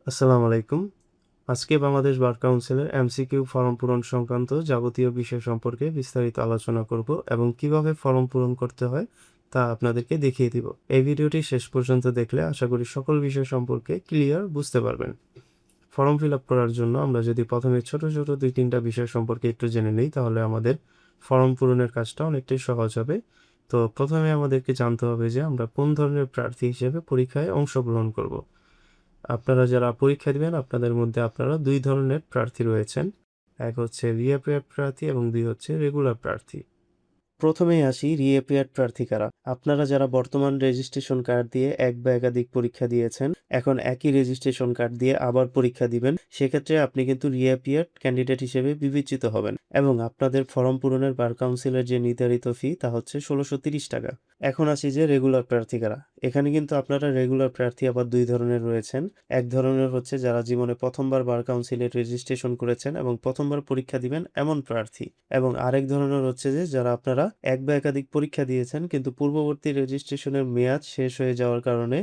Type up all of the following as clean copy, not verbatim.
আসসালামু আলাইকুম। আজকে বাংলাদেশ বার কাউন্সিলের এমসিকিউ ফরম পূরণ সংক্রান্ত যাবতীয় বিষয় সম্পর্কে বিস্তারিত আলোচনা করব এবং কিভাবে ফরম পূরণ করতে হয় তা আপনাদেরকে দেখিয়ে দিব। এই ভিডিওটি শেষ পর্যন্ত দেখলে আশা করি সকল বিষয় সম্পর্কে ক্লিয়ার বুঝতে পারবেন। ফর্ম ফিল আপ করার জন্য আমরা যদি প্রথমে ছোট ছোট 2-3টা বিষয় সম্পর্কে একটু জেনে নিই তাহলে আমাদের ফর্ম পূরণের কাজটা অনেকটাই সহজ হবে। তো প্রথমে আমাদেরকে জানতে হবে যে আমরা কোন ধরনের প্রার্থী হিসেবে পরীক্ষায় অংশগ্রহণ করব। আপনারা যারা পরীক্ষা দিবেন আপনাদের মধ্যে আপনারা 2 ধরনের প্রার্থী রয়েছেন। এক হচ্ছে রিঅ্যাপিয়ার্ড প্রার্থী এবং 2 হচ্ছে রেগুলার প্রার্থী। প্রথমেই আসি রিঅ্যাপিয়ার্ড প্রার্থী কারা। আপনারা যারা বর্তমান রেজিস্ট্রেশন কার্ড দিয়ে এক বা একাধিক পরীক্ষা দিয়েছেন, এখন একই রেজিস্ট্রেশন কার্ড দিয়ে আবার পরীক্ষা দিবেন, সেক্ষেত্রে আপনি কিন্তু রিঅ্যাপিয়ার্ড ক্যান্ডিডেট হিসেবে বিবেচিত হবেন এবং আপনাদের ফরম পূরণের বার কাউন্সিলের যে নির্ধারিত ফি তা হচ্ছে ১৬৩০ টাকা। এখন আসি যে রেগুলার প্রার্থী কারা। এখানে কিন্তু আপনারা রেগুলার প্রার্থী আবার 2 ধরনের রয়েছেন। এক ধরনের হচ্ছে যারা জীবনে প্রথমবার বার কাউন্সিলের রেজিস্ট্রেশন করেছেন এবং প্রথমবার পরীক্ষা দিবেন এমন প্রার্থী, এবং আরেক ধরনের হচ্ছে যে যারা আপনারা এক বা একাধিক পরীক্ষা দিয়েছেন কিন্তু পূর্ববর্তী রেজিস্ট্রেশনের মেয়াদ শেষ হয়ে যাওয়ার কারণে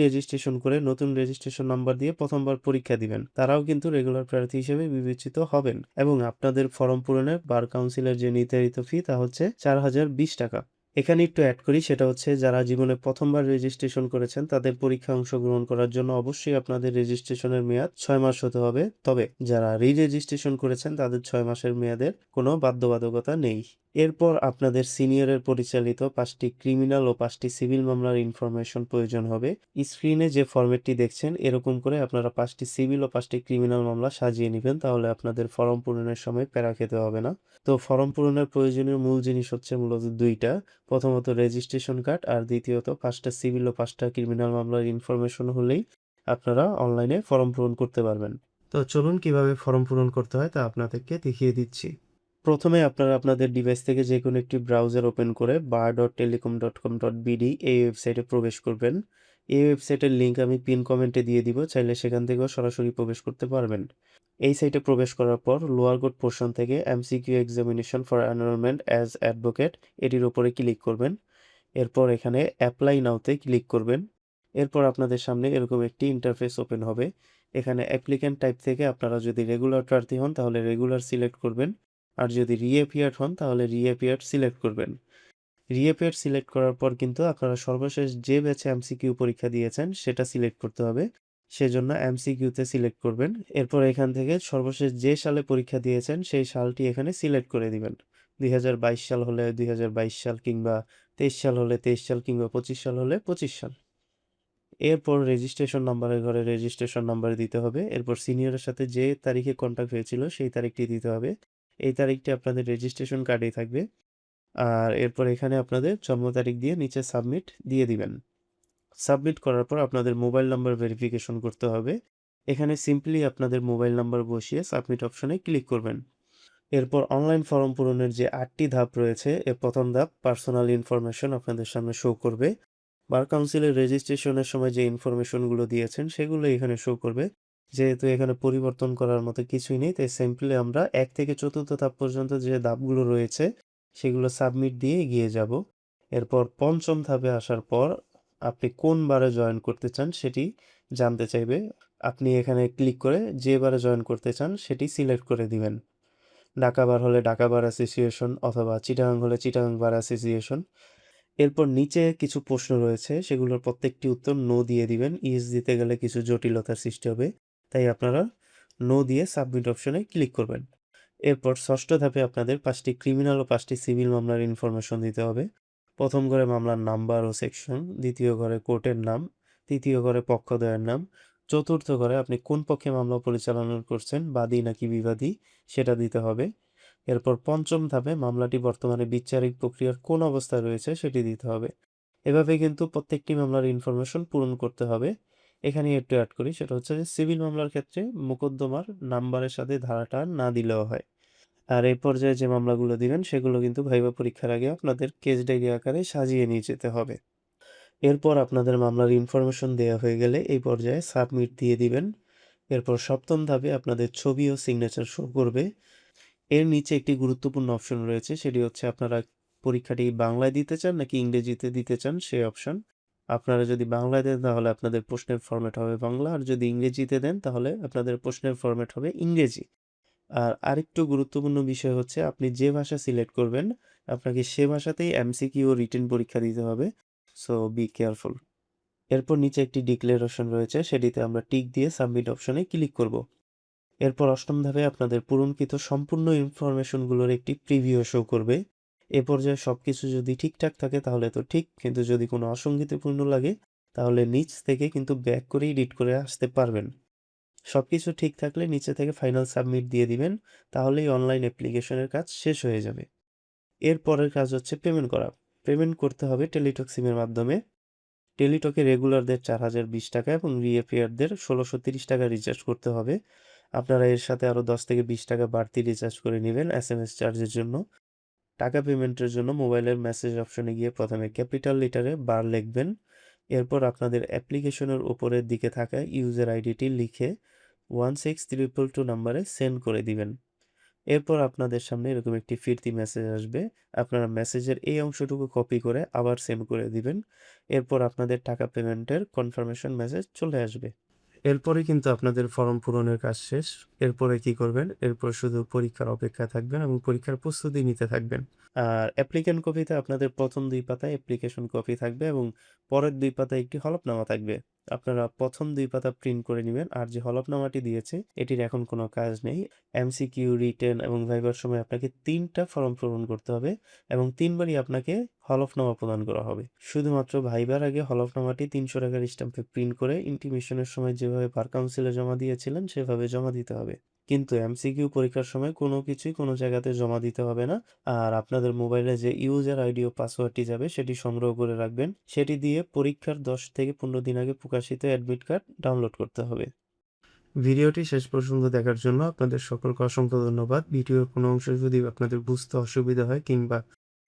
রেজিস্ট্রেশন করে নতুন রেজিস্ট্রেশন নাম্বার দিয়ে প্রথমবার পরীক্ষা দিবেন, তারাও কিন্তু রেগুলার প্রার্থী হিসেবে বিবেচিত হবেন এবং আপনাদের ফরম পূরণের বার কাউন্সিলের যে নির্ধারিত ফি তা হচ্ছে 4020 টাকা। এখানে একটু অ্যাড করি, সেটা হচ্ছে যারা জীবনে প্রথমবার রেজিস্ট্রেশন করেছেন তাদের পরীক্ষায় অংশগ্রহণ করার জন্য অবশ্যই আপনাদের রেজিস্ট্রেশনের মেয়াদ 6 মাস হতে হবে। তবে যারা রেজিস্ট্রেশন করেছেন তাদের 6 মাসের মেয়াদের কোনো বাধ্যবাধকতা নেই। এরপর আপনাদের সিনিয়রের পরিচালিত 5টি ক্রিমিনাল ও 5টি সিভিল মামলার ইনফরমেশন প্রয়োজন হবে। স্ক্রিনে যে ফরম্যাটটি দেখছেন এরকম করে আপনারা 5টি সিভিল ও 5টি ক্রিমিনাল মামলা সাজিয়ে নেবেন, তাহলে আপনাদের ফর্ম পূরণের সময় প্যারা খেতে হবে না। তো ফর্ম পূরণের প্রয়োজনীয় মূল জিনিস হচ্ছে মূলত 2টা। প্রথমত রেজিস্ট্রেশন কার্ড আর দ্বিতীয়ত 5টা সিভিল ও 5টা ক্রিমিনাল মামলার ইনফরমেশন হলেই আপনারা অনলাইনে ফর্ম পূরণ করতে পারবেন। তো চলুন কিভাবে ফর্ম পূরণ করতে হয় তা আপনাদেরকে দেখিয়ে দিচ্ছি। প্রথমে আপনারা আপনাদের ডিভাইস থেকে যে কোনো একটি ব্রাউজার ওপেন করে bar.telecom.com.bd এই ওয়েবসাইটে প্রবেশ করবেন। এই ওয়েবসাইটের লিঙ্ক আমি পিন কমেন্টে দিয়ে দিব, চাইলে সেখান থেকেও সরাসরি প্রবেশ করতে পারবেন। এই সাইটে প্রবেশ করার পর লোয়ার কোড পোর্শন থেকে MCQ examination for enrolment as advocate এটির উপরে ক্লিক করবেন। এরপর এখানে অ্যাপ্লাই নাওতে ক্লিক করবেন। এরপর আপনাদের সামনে এরকম একটি ইন্টারফেস ওপেন হবে। এখানে অ্যাপ্লিক্যান্ট টাইপ থেকে আপনারা যদি রেগুলার প্রার্থী হন তাহলে রেগুলার সিলেক্ট করবেন, আর যদি রিঅ্যাপিয়ার্ড হন তাহলে রিঅ্যাপিয়ার্ড সিলেক্ট করবেন। রিঅ্যাপিয়ার্ড সিলেক্ট করার পর কিন্তু আপনারা সর্বশেষ যে ব্যাচে এমসিকিউ পরীক্ষা দিয়েছেন সেটা সিলেক্ট করতে হবে, সেজন্য এমসিকিউতে সিলেক্ট করবেন। এরপর এখান থেকে সর্বশেষ যে সালে পরীক্ষা দিয়েছেন সেই সালটি এখানে সিলেক্ট করে দিবেন। 2022 সাল হলে 2022 সাল, কিংবা 23 সাল হলে 23 সাল, কিংবা 25 সাল হলে 25 সাল। এরপর রেজিস্ট্রেশন নাম্বারের ঘরে রেজিস্ট্রেশন নাম্বার দিতে হবে। এরপর সিনিয়রের সাথে যে তারিখে কন্ট্যাক্ট হয়েছিল সেই তারিখটি দিতে হবে। এই তারিখটি আপনাদের রেজিস্ট্রেশন কার্ডেই থাকবে। আর এরপর এখানে আপনাদের জন্ম তারিখ দিয়ে নিচে সাবমিট দিয়ে দিবেন। সাবমিট করার পর আপনাদের মোবাইল নাম্বার ভেরিফিকেশন করতে হবে। এখানে সিম্পলি আপনাদের মোবাইল নাম্বার বসিয়ে সাবমিট অপশনে ক্লিক করবেন। এরপর অনলাইন ফর্ম পূরণের যে 8টি ধাপ রয়েছে এর প্রথম ধাপ পার্সোনাল ইনফরমেশন আপনাদের সামনে শো করবে। বার কাউন্সিলের রেজিস্ট্রেশনের সময় যে ইনফরমেশনগুলো দিয়েছেন সেগুলো এখানে শো করবে। যেহেতু এখানে পরিবর্তন করার মতো কিছুই নেই, তাই সিম্পলি আমরা 1 থেকে 4র্থ ধাপ পর্যন্ত যে ধাপগুলো রয়েছে সেগুলো সাবমিট দিয়ে এগিয়ে যাব। এরপর 5ম ধাপে আসার পর আপনি কোন বারে জয়েন করতে চান সেটি জানতে চাইবে। আপনি এখানে ক্লিক করে যে বারে জয়েন করতে চান সেটি সিলেক্ট করে দিবেন। ঢাকা বার হলে ঢাকা বার অ্যাসোসিয়েশন, অথবা চিটাগাং হলে চিটাগাং বার অ্যাসোসিয়েশন। এরপর নিচে কিছু প্রশ্ন রয়েছে, সেগুলোর প্রত্যেকটি উত্তর নো দিয়ে দিবেন। ইয়েস দিতে গেলে কিছু জটিলতার সৃষ্টি হবে, তাই আপনারা নো দিয়ে সাবমিট অপশনে ক্লিক করবেন। এরপর 6ষ্ঠ ধাপে আপনাদের 5টি ক্রিমিনাল ও 5টি সিভিল মামলার ইনফরমেশন দিতে হবে। প্রথম ঘরে মামলার নাম্বার ও সেকশন, দ্বিতীয় ঘরে কোর্টের নাম, তৃতীয় ঘরে পক্ষদ্বয়ের নাম, চতুর্থ ঘরে আপনি কোন পক্ষে মামলা পরিচালনা করছেন, বাদী নাকি বিবাদী, সেটা দিতে হবে। এরপর 5ম ধাপে মামলাটি বর্তমানে বিচারিক প্রক্রিয়ার কোন অবস্থায় রয়েছে সেটি দিতে হবে। এভাবে কিন্তু প্রত্যেকটি মামলার ইনফরমেশন পূরণ করতে হবে। এখানে একটু অ্যাড করি, সেটা হচ্ছে যে সিভিল মামলার ক্ষেত্রে মোকদ্দমার নাম্বারের সাথে ধারাটা না দিলেও হয়। আর এই পর্যায়ে যে মামলাগুলো দিবেন সেগুলো কিন্তু ভাইভা পরীক্ষার আগে আপনাদের কেস ডায়েরি আকারে সাজিয়ে নিয়ে যেতে হবে। এরপর আপনাদের মামলার ইনফরমেশন দেওয়া হয়ে গেলে এই পর্যায়ে সাবমিট দিয়ে দিবেন। এরপর 7ম ধাপে আপনাদের ছবি ও সিগনেচার শো করবে। এর নিচে একটি গুরুত্বপূর্ণ অপশন রয়েছে, সেটি হচ্ছে আপনারা পরীক্ষাটি বাংলায় দিতে চান নাকি ইংরেজিতে দিতে চান সেই অপশন। আপনারা যদি বাংলায় দেন তাহলে আপনাদের প্রশ্নের ফরম্যাট হবে বাংলা, আর যদি ইংরেজিতে দেন তাহলে আপনাদের প্রশ্নের ফরম্যাট হবে ইংরেজি। আর আরেকটু গুরুত্বপূর্ণ বিষয় হচ্ছে আপনি যে ভাষা সিলেক্ট করবেন আপনাকে সে ভাষাতেই এমসিকিউ ও রিটেন পরীক্ষা দিতে হবে। So be careful. এরপর নিচে একটি ডিক্লারেশন রয়েছে, সেটিতে আমরা টিক দিয়ে সাবমিট অপশনে ক্লিক করব। এরপর অষ্টম ধাপে আপনাদের পূরণকৃত সম্পূর্ণ ইনফরমেশনগুলোর একটি প্রিভিউ শো করবে। এ পর্যায়ে সবকিছু যদি ঠিকঠাক থাকে তাহলে তো ঠিক, কিন্তু যদি কোনো অসঙ্গতিপূর্ণ লাগে তাহলে নিচ থেকে কিন্তু ব্যাক করে এডিট করে আসতে পারবেন। সবকিছু ঠিক থাকলে নিচে থেকে ফাইনাল সাবমিট দিয়ে দিবেন, তাহলেই অনলাইন অ্যাপ্লিকেশনের কাজ শেষ হয়ে যাবে। এর পরের কাজ হচ্ছে পেমেন্ট করা। পেমেন্ট করতে হবে টেলিটক সিমের মাধ্যমে। টেলিটকে রেগুলারদের 4020 টাকা এবং রিএফেয়ারদের 1630 টাকা রিচার্জ করতে হবে। আপনারা এর সাথে আরও 10 থেকে 20 টাকা বাড়তি রিচার্জ করে নেবেন এসএমএস চার্জের জন্য। টাকা পেমেন্টের জন্য মোবাইলের মেসেজ অপশনে গিয়ে প্রথমে ক্যাপিটাল লেটারে বার লিখবেন। এরপর আপনাদের অ্যাপ্লিকেশনের উপরের দিকে থাকা ইউজার আইডিটি লিখে 16322 নাম্বারে সেন্ড করে দিবেন। এরপর আপনাদের সামনে এরকম একটি ফিরতি মেসেজ আসবে। আপনারা মেসেজের এই অংশটুকু কপি করে আবার সেন্ড করে দিবেন। এরপর আপনাদের টাকা পেমেন্টের কনফার্মেশন মেসেজ চলে আসবে। এরপরেই কিন্তু আপনাদের ফর্ম পূরণের কাজ শেষ। এরপরে কি করবেন? এরপর শুধু পরীক্ষার অপেক্ষায় থাকবেন এবং পরীক্ষার প্রস্তুতি নিতে থাকবেন। আর অ্যাপ্লিক্যান্ট কপিতে আপনাদের প্রথম 2 পাতায় অ্যাপ্লিকেশন কপি থাকবে এবং পরের 2 পাতায় একটি হলফনামা থাকবে। আপনারা প্রথম 2 পাতা প্রিন্ট করে নিবেন, আর যে হলফনামাটি দিয়েছে এটির এখন কোনো কাজ নেই। এমসিকিউ, রিটেন এবং ভাইবার সময় আপনাকে 3 টা ফর্ম পূরণ করতে হবে এবং 3 বারই আপনাকে হলফনামা প্রদান করা হবে। শুধুমাত্র ভাইবার আগে হলফনামাটি ৩০০ টাকার স্ট্যাম্পে প্রিন্ট করে ইন্টিমেশনের সময় যেভাবে বার কাউন্সিলে জমা দিয়েছিলেন সেভাবে জমা দিতে হবে। কিন্তু এমসিকিউ পরীক্ষার সময় কোনো কিছুই কোনো জায়গাতে জমা দিতে হবে না। আর আপনাদের মোবাইলে যে ইউজার আইডি ও পাসওয়ার্ডটি যাবে সেটি সংগ্রহ করে রাখবেন। সেটি দিয়ে পরীক্ষার 10 থেকে 15 দিন আগে প্রকাশিত অ্যাডমিট কার্ড ডাউনলোড করতে হবে। ভিডিওটি শেষ পর্যন্ত দেখার জন্য আপনাদের সকলকে অসংখ্য ধন্যবাদ। ভিডিওর কোনো অংশ যদি আপনাদের বুঝতে অসুবিধা হয় কিংবা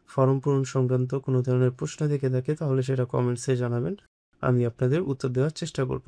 ফর্ম পূরণ সংক্রান্ত কোনো ধরনের প্রশ্ন থেকে থাকে তাহলে সেটা কমেন্টসে জানাবেন। আমি আপনাদের উত্তর দেওয়ার চেষ্টা করব।